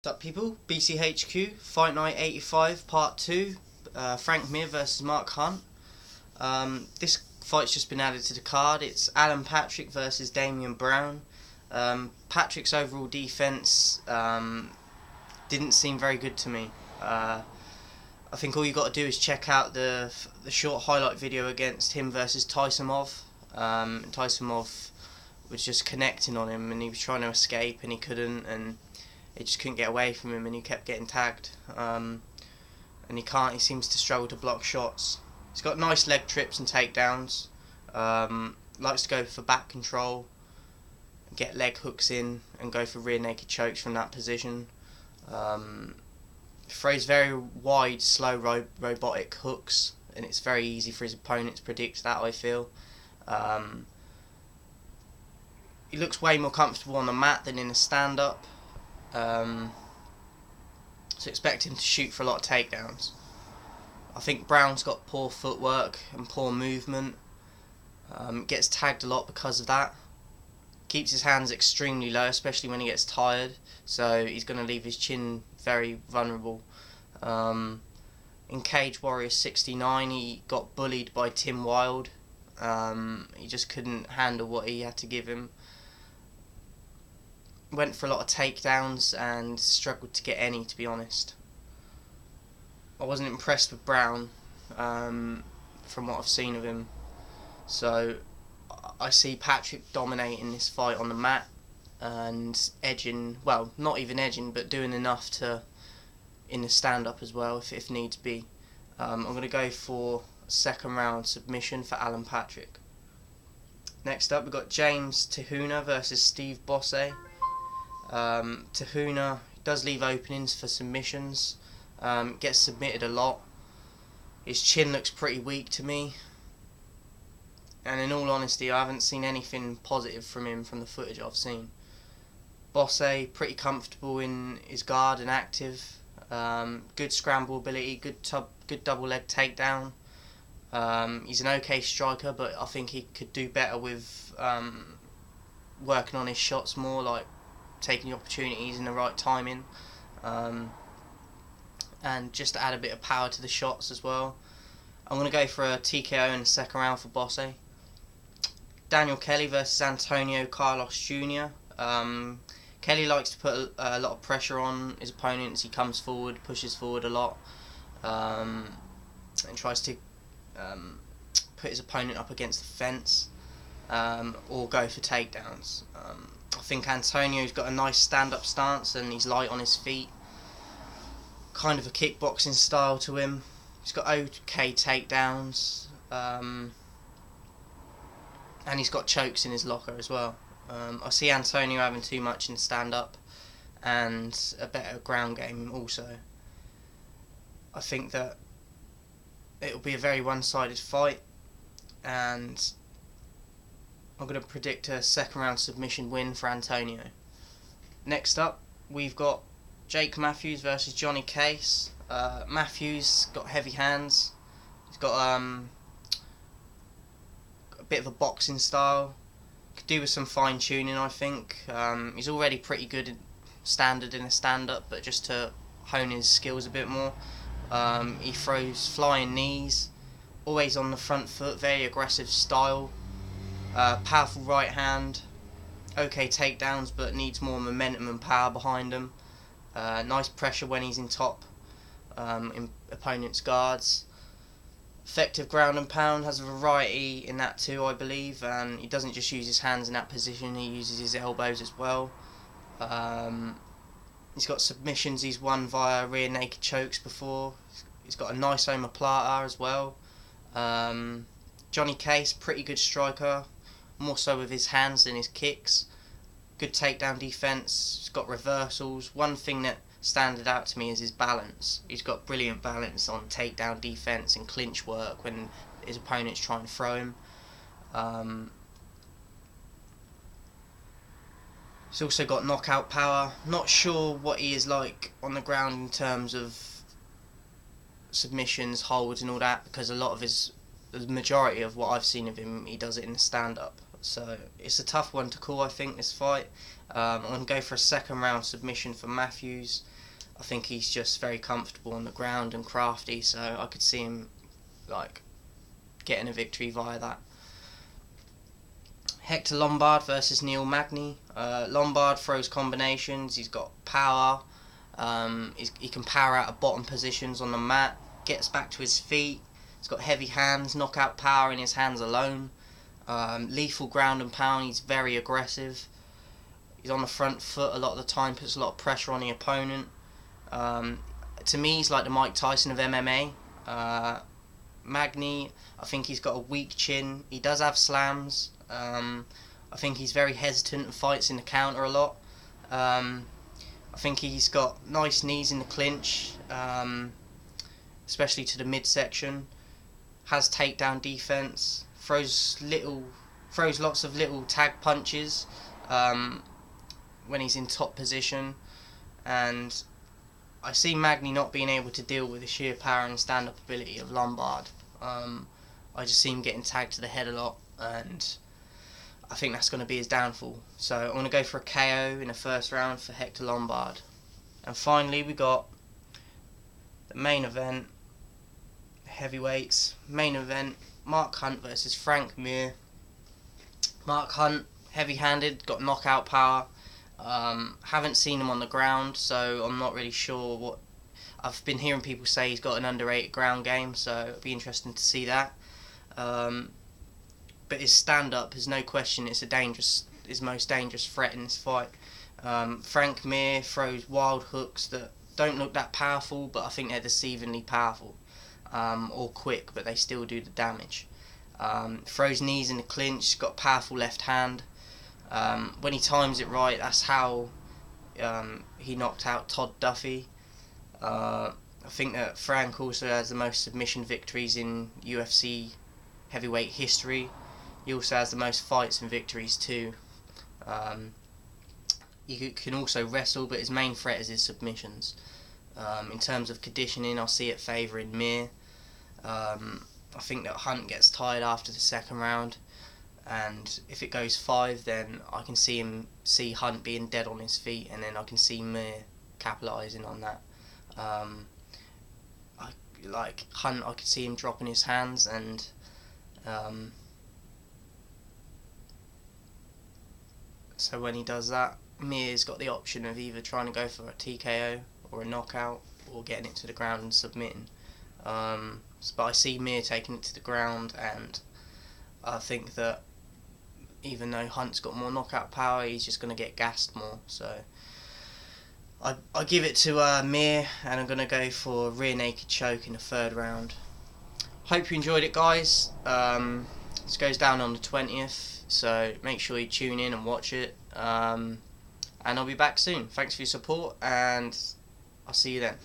What's up people, BCHQ, Fight Night 85 Part 2, Frank Mir versus Mark Hunt. This fight's just been added to the card. It's Alan Patrick versus Damian Brown. Patrick's overall defense didn't seem very good to me. I think all you got to do is check out the short highlight video against him versus Tysonov. Tysonov was just connecting on him and he was trying to escape and he couldn't, and he just couldn't get away from him and he kept getting tagged. And he seems to struggle to block shots. He's got nice leg trips and takedowns. Likes to go for back control, get leg hooks in and go for rear naked chokes from that position. Throws very wide, slow, robotic hooks, and it's very easy for his opponent to predict that, I feel. He looks way more comfortable on the mat than in a stand-up. So expect him to shoot for a lot of takedowns. I think Brown's got poor footwork and poor movement. Gets tagged a lot because of that. Keeps his hands extremely low, especially when he gets tired. So he's going to leave his chin very vulnerable. In Cage Warrior 69, he got bullied by Tim Wilde. He just couldn't handle what he had to give him. Went for a lot of takedowns and struggled to get any, to be honest. I wasn't impressed with Brown from what I've seen of him. So I see Patrick dominating this fight on the mat and edging, well, not even edging, but doing enough to in the stand-up as well if needs be. I'm going to go for a second round submission for Alan Patrick. Next up we've got James Tehuna versus Steve Bosse. Tehuna does leave openings for submissions, gets submitted a lot. His chin looks pretty weak to me, and in all honesty I haven't seen anything positive from him from the footage I've seen. Bosse pretty comfortable in his guard and active, good scramble ability, good double leg takedown. He's an okay striker, but I think he could do better with working on his shots more, like taking the opportunities in the right timing, and just to add a bit of power to the shots as well. I'm going to go for a TKO in the second round for Bosse. Daniel Kelly versus Antonio Carlos Jr. Kelly likes to put a lot of pressure on his opponents. He comes forward, pushes forward a lot, and tries to put his opponent up against the fence, or go for takedowns. I think Antonio's got a nice stand-up stance and he's light on his feet. Kind of a kickboxing style to him. He's got okay takedowns, and he's got chokes in his locker as well. I see Antonio having too much in stand-up and a better ground game also. I think that it'll be a very one-sided fight, and I'm going to predict a second round submission win for Antonio. Next up, we've got Jake Matthews versus Johnny Case. Matthews got heavy hands. He's got a bit of a boxing style. Could do with some fine tuning, I think. He's already pretty good standard in a stand-up, but just to hone his skills a bit more. He throws flying knees, always on the front foot, very aggressive style. Powerful right hand, okay takedowns, but needs more momentum and power behind him. Nice pressure when he's in top in opponents' guards. Effective ground and pound, has a variety in that too, I believe, and he doesn't just use his hands in that position, he uses his elbows as well. He's got submissions he's won via rear naked chokes before. He's got a nice omoplata as well. Johnny Case, pretty good striker, more so with his hands than his kicks. Good takedown defense. He's got reversals. One thing that standed out to me is his balance. He's got brilliant balance on takedown defense and clinch work when his opponents try and throw him. He's also got knockout power. Not sure what he is like on the ground in terms of submissions, holds and all that, because the majority of what I've seen of him, he does it in the stand-up. So it's a tough one to call, I think, this fight. I'm going to go for a second round submission for Matthews. I think he's just very comfortable on the ground and crafty, so I could see him like getting a victory via that. Hector Lombard versus Magny. Lombard throws combinations. He's got power. He can power out of bottom positions on the mat. Gets back to his feet. He's got heavy hands, knockout power in his hands alone. Lethal ground and pound. He's very aggressive. He's on the front foot a lot of the time. Puts a lot of pressure on the opponent. To me, he's like the Mike Tyson of MMA. Magny, I think he's got a weak chin. He does have slams. I think he's very hesitant and fights in the counter a lot. I think he's got nice knees in the clinch, especially to the midsection. Has takedown defense. Throws lots of little tag punches when he's in top position, and I see Magny not being able to deal with the sheer power and stand-up ability of Lombard. I just see him getting tagged to the head a lot, and I think that's going to be his downfall. So I'm going to go for a KO in the first round for Hector Lombard. And finally we got the main event, heavyweights. Main event, Mark Hunt versus Frank Mir. Mark Hunt, heavy-handed, got knockout power. Haven't seen him on the ground, so I'm not really sure what. I've been hearing people say he's got an underrated ground game, so it'll be interesting to see that. But his stand-up is no question. It's his most dangerous threat in this fight. Frank Mir throws wild hooks that don't look that powerful, but I think they're deceivingly powerful, or quick, but they still do the damage. Throws knees in the clinch, got a powerful left hand. When he times it right, that's how he knocked out Todd Duffy. I think that Frank also has the most submission victories in UFC heavyweight history. He also has the most fights and victories too. He can also wrestle, but his main threat is his submissions. In terms of conditioning, I see it favouring Mir. I think that Hunt gets tired after the second round, and if it goes 5, then I can see Hunt being dead on his feet, and then I can see Mir capitalising on that. Hunt, I could see him dropping his hands, and so when he does that, Mir's got the option of either trying to go for a TKO or a knockout, or getting it to the ground and submitting. But I see Mir taking it to the ground, and I think that even though Hunt's got more knockout power, he's just going to get gassed more. So I give it to Mir, and I'm going to go for a rear naked choke in the third round. Hope you enjoyed it, guys. This goes down on the 20th, so make sure you tune in and watch it. And I'll be back soon. Thanks for your support, and I'll see you then.